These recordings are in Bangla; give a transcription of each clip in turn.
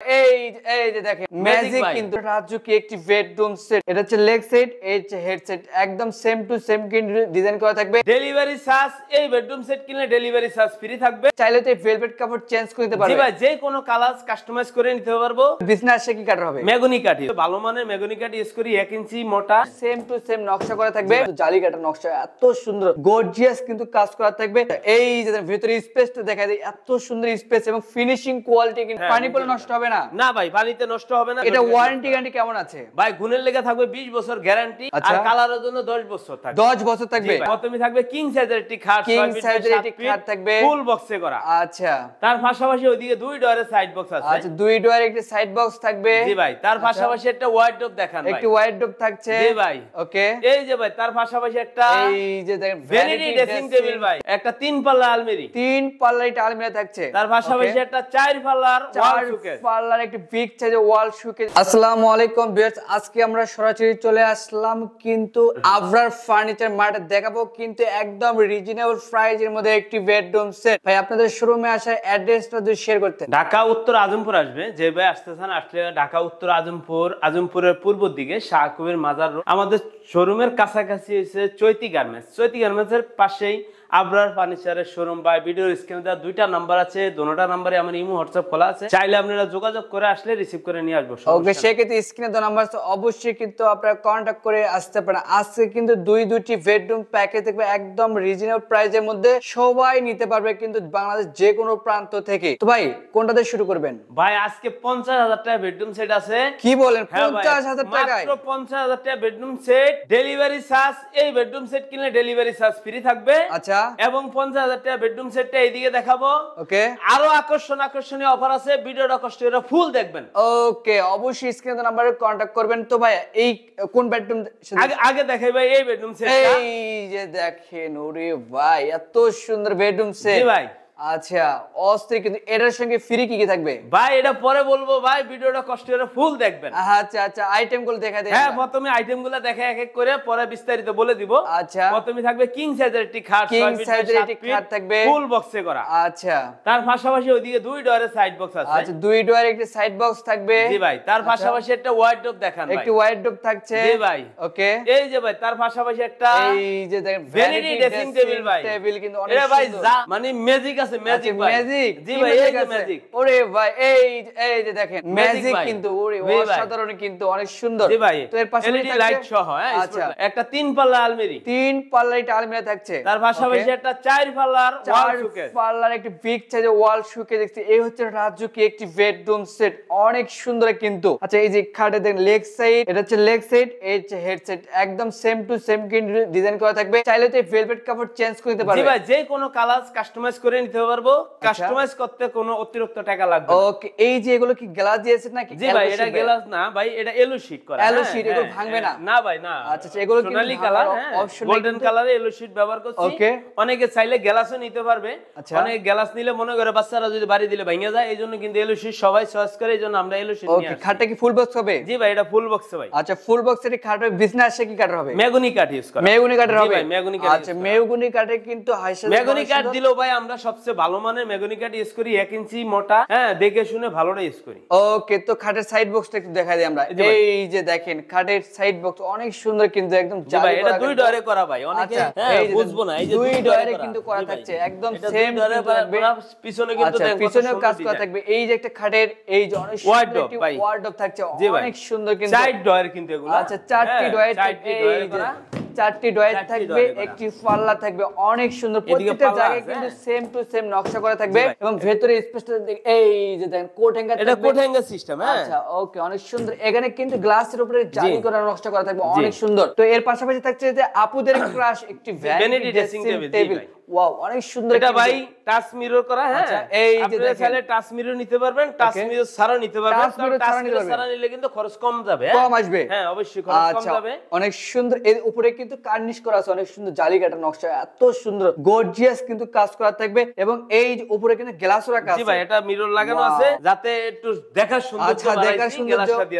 এই যে দেখেন ম্যাজিক কিন্তু রাজুকি একটি বেডরুম সেট। এটা হচ্ছে লেগ সেট, এই হচ্ছে হেড সেট, একদম সেম টু সেম কিন্তু ডিজাইন করা থাকবে। ডেলিভারি চার্জ এই বেডরুম সেট কিনলে ডেলিভারি চার্জ ফ্রি থাকবে। চাইলে তো এই ভেলভেট কাপড় চেঞ্জ করে নিতে পারবে। জি ভাই, যে কোনো কালার কাস্টমাইজ করে নিতে পারবো। বিছনা আসে কি কাটার হবে? মেগনি কাঠি, ভালো মানের মেগনি কাঠি ইউজ করি, 1 ইঞ্চি মোটা, সেম টু সেম নকশা করা থাকবে। জালি কাটা নকশা, এত সুন্দর গর্জিয়াস কিন্তু কাজ করা থাকবে। এই যে ভিতরে স্পেসটা দেখা যায়, এত সুন্দর স্পেস এবং ফিনিশিং কোয়ালিটি কিন্তু পানি পড়লে নষ্ট হবে না। না ভাই, পানিতে নষ্ট হবে না। এটা ওয়ারেন্টি গ্যারান্টি কেমন আছে ভাই? গুণের লেগে থাকবে 20 বছর গ্যারান্টি, আর কালারের জন্য 10 বছর থাকবে। 10 বছর থাকবে। প্রথমে থাকবে কিং সাইজের একটি খাট, কিং সাইজের একটি খাট থাকবে, ফুল বক্সে করা। আচ্ছা, তার পাশাপাশি ওইদিকে 2 ডোরের সাইড বক্স আছে। আচ্ছা, 2 ডোরের একটি সাইড বক্স থাকবে। জি ভাই, তার পাশাপাশি একটা ওয়ার্ডরোব দেখান ভাই। একটি ওয়ার্ডরোব থাকছে। জি ভাই, ওকে। এই যে ভাই, তার পাশাপাশি একটা এই যে দেখেন ভ্যানিটি ড্রেসিং টেবিল ভাই, একটা 3 পাল্লা আলমারি, 3 পাল্লার একটা আলমিরা থাকছে। তার পাশাপাশি একটা 4 পাল্লার ওয়াল শোকেস, পাল্লার একটি বিগ সাইজের ওয়াল শোকেস। আসসালামু আলাইকুম ভিউয়ার্স, আজকে আমরা সরাসরি চলে আসলাম কিন্তু আবরার ফার্নিচার মার্টে, দেখাবো কিন্তু একদম রিজনেবল প্রাইসের মধ্যে একটি বেডরুম সেট। ভাই আপনাদের শোরুমে আসার অ্যাড্রেসটা যদি শেয়ার করতেন। ঢাকা উত্তর আজমপুর আসবে, যে ভাই আসতেছেন আসলে ঢাকা উত্তর আজমপুর, আজমপুরের পূর্ব দিকে শাহকুবের মাজার রোড। আমাদের শোরুমের কাছাকাছি হচ্ছে চৈতি গার্মেন্টস। চৈতি গার্মেন্টসের পাশেই আবরার ফার্নিচারের শোরুম। বা ভিডিওর স্ক্রিনে দেওয়া 2টা নাম্বার আছে, দুটোটা নাম্বারে আমার ইমো হোয়াটসঅ্যাপ খোলা আছে, চাইলে আপনারা যোগাযোগ করে আসলে রিসিভ করে নিয়ে আসবো। ওকে, সেক্ষেত্রে স্ক্রিনে দেওয়া নাম্বার আছে, অবশ্যই কিন্তু আপনারা কন্ট্যাক্ট করে আসতে পারেন। আজকে কিন্তু দুইটি বেডরুম প্যাকেজ দেখবে একদম রিজনেবল প্রাইসের মধ্যে, সবাই নিতে পারবে কিন্তু বাংলাদেশ যে কোনো প্রান্ত থেকে। তো ভাই কোনটা দিয়ে শুরু করবেন? ভাই আজকে 50,000 টাকা বেডরুম সেট আছে। কি বলেন? 50,000 টাকায় মাত্র 50,000 টাকা বেডরুম সেট। ডেলিভারি চার্জ এই বেডরুম সেট কিনলে ডেলিভারি চার্জ ফ্রি থাকবে। আচ্ছা, এবং 50,000 টাকা বেডরুম সেটটা এইদিকে দেখাবো। ওকে, আরো আকর্ষণীয় অফার আছে, ভিডিওটা কষ্ট করে ফুল দেখবেন। ওকে, অবশ্যই স্ক্রিনে নাম্বারে কন্টাক্ট করবেন। তো ভাই এই কোন বেডরুম আগে দেখাই ভাই এই বেডরুম সেটটা। এই যে দেখেন, ওরে ভাই এত সুন্দর বেডরুম সেট। জি ভাই, আচ্ছা, অস্থির। কিন্তু এটার সঙ্গে ফ্রি কি কি থাকবে ভাই এটা পরে বলবো ভাই, ভিডিওটা কষ্ট করে ফুল দেখবেন। আচ্ছা আচ্ছা, আইটেম গুলো দেখা দেন। হ্যাঁ, প্রথমে আইটেম গুলো দেখে এক এক করে, পরে বিস্তারিত বলে দিব। আচ্ছা, প্রথমে থাকবে কিং সাইজের একটি খাট, কিং সাইজের একটি খাট থাকবে, ফুল বক্সে করা। আচ্ছা, তার পাশাপাশি ওইদিকে 2 ডোরের সাইড বক্স আছে। আচ্ছা, 2 ডোরের একটি সাইড বক্স থাকবে। জি ভাই, তার পাশাপাশি একটা ওয়ার্ডরোব দেখান ভাই। একটি ওয়ার্ডরোব থাকছে। জি ভাই, ওকে। এই যে ভাই, তার পাশাপাশি একটা এই যে দেখেন ভ্যানিটি ড্রেসিং টেবিল ভাই। টেবিল কিন্তু অনেক এটা ভাই সুন্দর, মানে ম্যাজিক আছে, ম্যাজিক ভাই। জি ভাই, এই যে ম্যাজিক। ওরে ভাই, এই যে দেখেন ম্যাজিক কিন্তু, ওরে অসাধারণ কিন্তু, অনেক সুন্দর। জি ভাই, তো এর পাশে এলইডি লাইট সহ, হ্যাঁ। আচ্ছা, একটা 3 পাল্লা আলমারি, 3 পাল্লার একটা আলমিরা থাকছে। তার পাশাপাশি একটা 4 পাল্লার ওয়াল শোকেস, পাল্লার একটি বিগ সাইজের ওয়াল শোকেস দেখছি। এই হচ্ছে রাজুকি একটি বেডরুম সেট, অনেক সুন্দর কিন্তু। আচ্ছা, এই যে খাটে দেখেন লেগ সাইড, এটা হচ্ছে লেগ সাইড, এই হচ্ছে হেড সাইড, একদম সেম টু সেম কিন্তু ডিজাইন করা থাকবে। চাইলে তো এই ভেলভেট কাপড় চেঞ্জ করে নিতে পারবে। জি ভাই, যে কোনো কালার কাস্টমাইজ করে নিতে পারবো। কাস্টমাইজ করতে কোনো অতিরিক্ত টাকা লাগবে। ওকে, এই যে এগুলো কি গ্লাস দিয়েছেন নাকি? জি ভাই, এটা গ্লাস না ভাই, এটা এলো শীট করা। এলো শীট, এগুলো ভাঙবে না? না ভাই, না। আচ্ছা, এগুলো কি সোনালী কালার, গোল্ডেন কালারে এলো শীট ব্যবহার করছি। ওকে, অনেকে চাইলে গ্লাসও নিতে পারবে। আচ্ছা, অনেক গ্লাস নিলে মনে করে বাচ্চারা যদি বাড়ি দিলে ভেঙে যায়, এইজন্য কিন্তু এলো শীট সবাই চয়েস করে, এইজন্য আমরা এলো শীট নিয়ে আসি। ওকে, খাটটা কি ফুল বক্স হবে? জি ভাই, এটা ফুল বক্স ভাই। আচ্ছা, ফুল বক্সের খাট হবে, বিছনা আসে কি কাঠ হবে? মেগনি কাঠ ইউজ করা। মেগুনি কাঠের হবে? মেগনি কাঠ। আচ্ছা, মেগুনি কাঠে কিন্তু হাইসা মেগনি কাঠ দিলেও ভাই আমরা সবচেয়ে ভালো মানের মেগনি কাঠ ইউজ করি, 1 ইঞ্চি মোটা, হ্যাঁ, দেখে শুনে ভালোটা ইউজ করি। ওকে, তো খাটের সাইড বক্সটা একটু দেখাই দিই আমরা। এই যে দেখেন খাটের সাইড বক্স অনেক সুন্দর কিন্তু, একদম জি ভাই, এটা 2 ডোরে করা ভাই। অনেকে বুঝবো না, এই যে 2 ডোরে কিন্তু করা থাকছে, একদম সেম ডোরে থাকবে। পিছনে কিন্তু দেখেন পিছনেও কাজ করা থাকবে। এই যে একটা খাটের এই যে অনেক সুন্দর একটি ওয়ার্ডরোব থাকছে, অনেক সুন্দর কিন্তু, সাইড ডোর কিন্তু এগুলো। আচ্ছা, 4টি ডয়ার থাকবে, এই যে 4টি ডয়ার থাকবে, একটি পাল্লা থাকবে, অনেক সুন্দর। প্রত্যেকটা জায়গায় কিন্তু সেম টু সেম নকশা করা থাকবে এবং ভেতরে স্পেসটা এই যে দেখেন কোট হ্যাঙ্গার, এটা কোট হ্যাঙ্গার সিস্টেম। হ্যাঁ, আচ্ছা, ওকে, অনেক সুন্দর। এখানে কিন্তু গ্লাসের উপরে জালি করা নকশা করা থাকবে, অনেক সুন্দর। তো এর পাশাপাশি থাকছে যে আপুদের ক্রাশ একটি ভ্যানিটি ড্রেসিং টেবিল। ওয়াও, অনেক সুন্দর। এটা ভাই টাচ মিরর করা। হ্যাঁ, এই যে আপনি চাইলে টাচ মিরর নিতে পারবেন, টাচ মিরর ছাড়া নিতে পারবেন। টাচ মিরর ছাড়া নিলে কিন্তু খরচ কম যাবে, কম আসবে। হ্যাঁ, অবশ্যই খরচ কম যাবে। অনেক সুন্দর। এর উপরে কিন্তু কার্নিশ করা আছে, অনেক সুন্দর জালি কাটা নকশা, এত সুন্দর গর্জিয়াস কিন্তু কাজ করা থাকবে। এবং এই যে উপরে কিন্তু গ্লাসও রাখা আছে। জি ভাই, এটা মিরর লাগানো আছে যাতে একটু দেখার সুন্দর, আচ্ছা, দেখার সুন্দর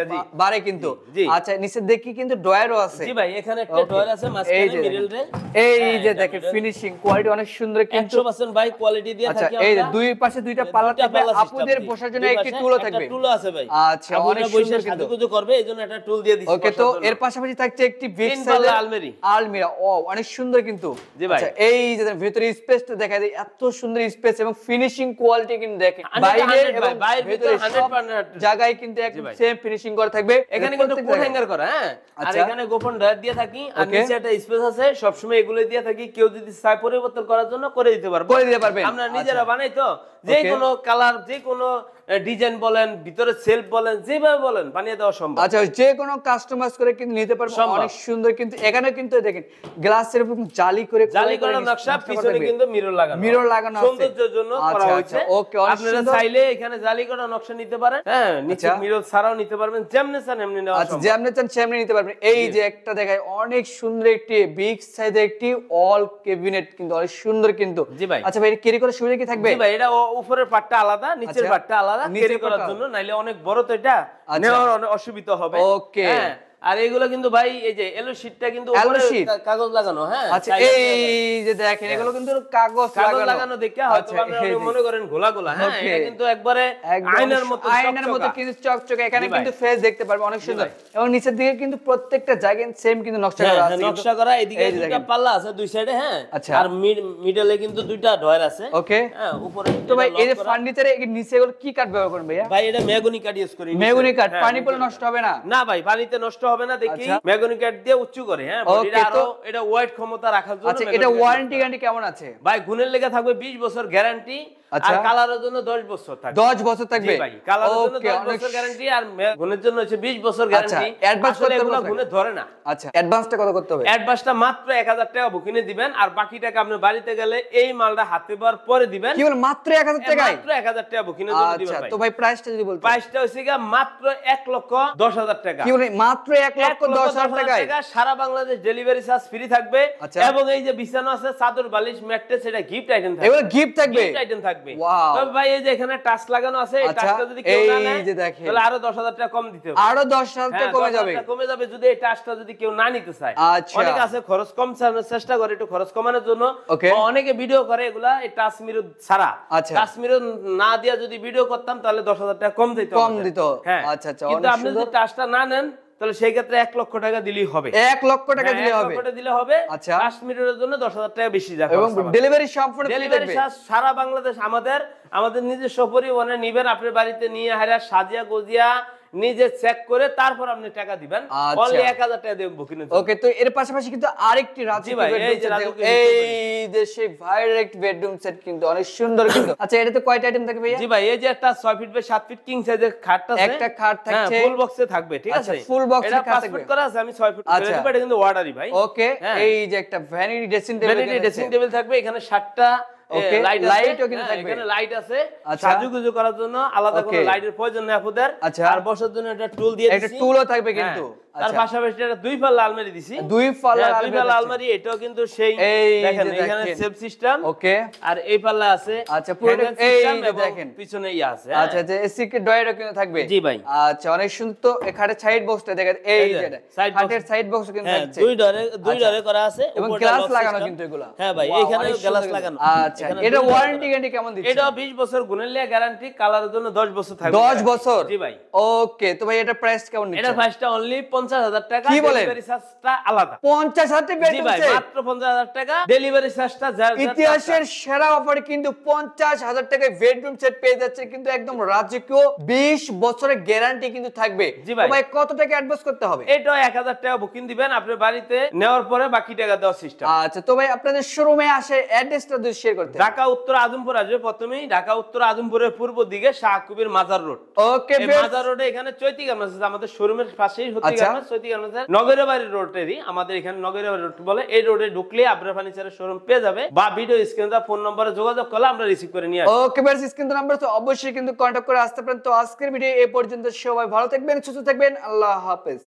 বাড়ে কিন্তু। আচ্ছা, নিচে দেখি কিন্তু ডয়ারও আছে। জি ভাই, এখানে একটা ডয়ার আছে মাঝখানে মিররে। এই যে দেখেন ফিনিশিং কোয়ালিটি অনেক সুন্দর কিন্তু 100% ভাই কোয়ালিটি দিয়ে আচ্ছা থাকি এই যে আমরা। দুই পাশে দুইটা পাল্লা দুইটা থাকবে, পাল্লা system আপুদের দিয়ে। বসার জন্য দুই একটি পাশে টুলও একটা থাকবে। টুলও আছে ভাই। আচ্ছা আপুরা অনেক বসে সুন্দর কিন্তু। সাজুগুজু করবে এইজন্য একটা টুল দিয়ে দিছি। ওকে, তো বসার জন্য। এর পাশাপাশি থাকছে একটি বিগ তিন পাল্লা সাইজের আলমারি। আলমিরা। ও অনেক সুন্দর কিন্তু। জি ভাই। আচ্ছা এই যে ভিতরে স্পেসটা দেখা যায়, এত সুন্দর স্পেস এবং ফিনিশিং কোয়ালিটি কিন্তু দেখেন 100 বাইরে ভাই, এবং বাইরের ভিতরে ভিতরে সব 100% জায়গায় কিন্তু একদম ভাই। সেম ফিনিশিং করা থাকবে। এখানে কিন্তু প্রত্যেক কোট জায়গায়। হ্যাঙ্গার করা, হ্যাঁ। আর আচ্ছা। এখানে গোপন ড্রয়ার দিয়ে থাকি, আর Okay. নিচে একটা স্পেস আছে, সব সময় এগুলো দিয়ে থাকি। কেউ যদি চায় পরিবর্তন করার জন্য করে দিতে পারবো। করে দিতে পারবেন। আমরা নিজেরা আচ্ছা। বানাই তো, যে Okay. কোনো কালার, যে কোনো ডিজাইন বলেন, ভিতরে সেলফ বলেন, যেভাবে বলেন বানিয়ে দেওয়া সম্ভব। আচ্ছা যে কোনো কাস্টমাইজ করে কিন্তু নিতে পারবেন। সম্ভব। অনেক সুন্দর কিন্তু। এখানে কিন্তু দেখেন গ্লাসের উপর জালি করে জালি করা নকশা, পিছনে কিন্তু মিরর লাগানো। মিরর লাগানো আছে। সৌন্দর্যের জন্য করা আচ্ছা, হয়েছে। আচ্ছা, ওকে, অনেক আপনারা সুন্দর। চাইলে এখানে জালি করা নকশা নিতে পারেন, হ্যাঁ, নিচে আচ্ছা। মিরর ছাড়াও নিতে পারবেন, যেমনি চান এমনি নেওয়া আচ্ছা সম্ভব। যেমনি চান সেমনি নিতে পারবেন। এই যে একটা দেখায় অনেক সুন্দর একটি বিগ সাইজের একটি অল ক্যাবিনেট কিন্তু অনেক সুন্দর কিন্তু। জি ভাই। আচ্ছা ভাই ক্যারি করার সুবিধা কি থাকবে? জি ভাই, এটা উপরের পার্টটা আলাদা, নিচের আচ্ছা। পার্টটা আলাদা, নিচের ক্যারি করার পার্টটা জন্য, নাইলে অনেক বড় তো এটা, আচ্ছা। নেওয়ার অনেক অসুবিধা হবে। ওকে। হ্যাঁ, আর এগুলো কিন্তু ভাই এই যে এলো শীটটা কিন্তু Yellow উপরে sheet? কাগজ লাগানো, হ্যাঁ। আচ্ছা চাইলে এই যে দেখেন এগুলো কিন্তু কাগজ কাগজ লাগানো দেখে হয়তো আচ্ছা, আপনারা এই অনেক যে। মনে করেন ঘোলা ঘোলা, হ্যাঁ, Okay. এটা কিন্তু একবারে একদম আয়নার মতো আয়নার মতো চকচকা। কিন্তু চকচকে। এখানে জি ভাই। কিন্তু ফেস দেখতে পারবে অনেক সুন্দর। ভাই। এবং নিচের দিকে কিন্তু প্রত্যেকটা জায়গায় সেম কিন্তু নকশা হ্যাঁ, করা হ্যাঁ, আছে কিন্তু। নকশা করা। এদিকে এই যে দুইটা দেখেন। পাল্লা আছে দুই সাইডে, হ্যাঁ। আচ্ছা। আর মিডলে কিন্তু দুইটা ডয়ার আছে। ওকে। হ্যাঁ, উপরে তো ভাই এটা এই যে lock করা। ফার্নিচারে নিচে এগুলো কি কাঠ ব্যবহার করবেন ভাইয়া? ভাই এটা মেহগনি কাঠ ইউজ করি। মেহগনি কাঠ, হ্যাঁ, পানি পড়লে মেহগনি নষ্ট হবে না? না ভাই, পানিতে নষ্ট হবে না দেখি আচ্ছা। মেহগনি কাঠ দিয়ে উঁচু করে, হ্যাঁ, Okay, বডিটা আরো তো- এটা ওয়েট ক্ষমতা রাখার জন্য। আচ্ছা মেহগনি এটা কাঠ use ওয়ারেন্টি করা। গ্যারান্টি কেমন আছে? ভাই গুণের লেগে থাকবে 20 বছর গ্যারান্টি, আচ্ছা। আর কালারের জন্য 10 বছর থাকবে। 10 বছর থাকবে? জি ভাই, কালারের জন্য ওকে, 10 অনেক বছর গ্যারান্টি, আর গুণের জন্য হচ্ছে 20 বছর আচ্ছা, গ্যারান্টি। advance আসলে করতে হবে এগুলো আপনাকে? গুণে ধরে না। আচ্ছা অ্যাডভান্সটা কত করতে হবে? অ্যাডভান্সটা মাত্র 1000 টাকা বুকিংয়ে দিবেন, আর বাকি টাকা আপনি বাড়িতে গেলে এই মালটা হাতে পাওয়ার পরে দিবেন। কি বল মাত্র 1000 টাকায়? মাত্র 1000 টাকা বুকিংয়ের জন্য দিবেন আচ্ছা ভাই। তো ভাই প্রাইসটা যদি বলতে। প্রাইসটা হইছে গিয়া মাত্র 1,10,000 টাকা। কি বলে মাত্র 1,10,000 টাকায়? টাকা, সারা বাংলাদেশ ডেলিভারি চার্জ ফ্রি থাকবে। আচ্ছা। এবং এই যে বিছানা আছে, চাদর, বালিশ, ম্যাট্রেস, এটা গিফট আইটেম থাকবে। এগুলো গিফট থাকবে? গিফট আইটেম থাকবে। Wow. তবে ভাই এই যে এখানে টাচ লাগানো আছে, এই আচ্ছা, টাচটা যদি কেউ না এই নেয় যে দেখেন। তাহলে আরো 10,000 টাকা কম দিতে হবে। আরো 10,000 টাকা হ্যাঁ, কমে 10,000 যাবে? টাকা কমে যাবে যদি এই টাচটা যদি কেউ না নিতে চায়। আচ্ছা। অনেকে আছে খরচ কম চেষ্টা করে একটু খরচ কমানোর জন্য। Okay. অনেকে ভিডিও করে এগুলা এই টাচ মিরর ছাড়া। আচ্ছা। টাচ মিরর না দিয়া যদি ভিডিও করতাম তাহলে 10,000 টাকা কম দিত। কম দিত। হ্যাঁ। আচ্ছা, আচ্ছা, কিন্তু অনেক আপনি যদি সুন্দর। টাচটা না নেন তাহলে সেই ক্ষেত্রে 1 লক্ষ টাকা দিলেই হবে। 1 লক্ষ টাকা দিলে হবে? 1 লক্ষ টাকা দিলে হবে। আচ্ছা। টাচ মিররের জন্য 10,000 টাকা বেশি যাবে। এবং ডেলিভারি সম্পূর্ণ ফ্রি ডেলিভারি থাকবে? চার্জ সারা বাংলাদেশ আমাদের নিজস্ব পরিবহনে নিবেন, আপনার বাড়িতে নিয়ে হারা সাজিয়া গজিয়া নিজে চেক করে তারপর আপনি টাকা দিবেন। আচ্ছা। অনলি 1000 টাকা দেব বুকিং এর জন্য। ওকে, তো এর পাশাপাশি কিন্তু আরেকটি রাজকীয় ভাই, এই যে বেডরুম রাজকীয় সেট, এই যে সেই ভাইরেক্ট বেডরুম সেট কিন্তু অনেক সুন্দর কিন্তু। আচ্ছা এটাতে কয়টা আইটেম থাকে ভাইয়া? জি ভাই, এই যে একটা 6 ফিট বাই 7 ফিট কিং সাইজের খাটটা আছে। একটা খাট থাকছে। ফুল বক্সে থাকবে, ঠিক আচ্ছা, আছে? full box এর এটা খাট 5 থাকবে। ফিট করা আছে, আমি 6 ফিট করে আচ্ছা। দিব। এটা কিন্তু অর্ডারই ভাই। ওকে, হ্যাঁ। এই যে একটা vanity dressing table vanity dressing table থাকবে, এখানে 7টা Okay, লাইট light ও কিন্তু থাকবে। এখানে লাইট আছে। আচ্ছা। সাজুগুজু করার জন্য আলাদা কোনো Okay. লাইটের প্রয়োজন নেই আপনাদের। আচ্ছা। আর বসার জন্য একটা টুল দিয়ে একটা দিছি। টুলও থাকবে কিন্তু। হ্যাঁ। তার আচ্ছা। পাশাপাশি একটা 2 পাল্লা আলমারি দিছি। 2 পাল্লা হ্যাঁ, 2 আলমারি পাল্লা থাকছে। আলমারি, এটাও কিন্তু সেই এই দেখেন যে এখানে দেখেন। Safe system. ওকে। আর এই পাল্লা আছে। আচ্ছা, পুরোটা হ্যান্ডেল এই system যে এবং দেখেন। পিছনে ইয়ে আছে। হ্যাঁ। আচ্ছা যে এসি কে ডয়ারও কিন্তু থাকবে? জি ভাই। আচ্ছা অনেক সুন্দর। তো এখানে সাইড বক্সটা দেখেন, এই এই যে, যে side box। খাটের সাইড বক্স কিন্তু হ্যাঁ, থাকছে। দুই আচ্ছা। ডরে করা আছে। এবং উপরটা গ্লাস lock লাগানো system। কিন্তু এগুলা। হ্যাঁ ভাই, Wow, এখানে অনেক গ্লাস সুন্দর লাগানো। কিন্তু। আচ্ছা এখানে এটা দুই ডরে ওয়ারেন্টি করা। গ্যারান্টি কেমন দিচ্ছেন? এটা 20 বছর গুণের লিয়া গ্যারান্টি, কালারের জন্য 10 বছর থাকবে। 10 বছর? জি ভাই। ওকে, তো ভাই এটা প্রাইস কেমন এটা নিচ্ছেন? প্রাইসটা অনলি 50,000 টাকা। কি বলেন? ডেলিভারি চার্জটা আলাদা। 50,000 জি বেডরুম ভাই, সেট? মাত্র 50,000 টাকা। ডেলিভারি চার্জটা ইতিহাসের সেরা অফারে কিন্তু 50,000 টাকায় বেডরুম সেট পেয়ে যাচ্ছে কিন্তু একদম রাজকীয়। 20 বছরের গ্যারান্টি কিন্তু থাকবে। জি ভাই। তো ভাই কত টাকা অ্যাডভান্স করতে হবে? এটা 1000 টাকা বুকিং দিবেন, আপনার বাড়িতে নেওয়ার পরে বাকি টাকা দেওয়ার সিস্টেম। আচ্ছা তো ভাই আপনাদের শোরুমে আসে অ্যাড্রেসটা যদি শেয়ার করতে। ঢাকা উত্তর আজমপুর আসবে প্রথমেই। ঢাকা উত্তর আজমপুরের পূর্ব দিকে শাহকুবির মাজার রোড। ওকে, এই মাজার রোডে এখানে চৈতি গার্মেন্টস আছে, আমাদের শোরুমের পাশেই হচ্ছে আচ্ছা। গার্মেন্টস। চৈতি গার্মেন্টস নগরবাড়ি রোডেরই, আমাদের এখানে নগরবাড়ি রোড বলে। এই রোডে ঢুকলে আবরার ফার্নিচারের শোরুম পেয়ে যাবে, বা ভিডিও স্ক্রিনে দেওয়া ফোন নম্বরে যোগাযোগ করলে আমরা রিসিভ করে নিয়ে আসি। ওকে বেশ, স্ক্রিন নাম্বার তো অবশ্যই কিন্তু কন্টাক্ট করে আসতে পারেন। তো আজকের ভিডিও এই পর্যন্ত। সবাই ভালো থাকবেন, সুস্থ থাকবেন, আল্লাহ হাফেজ।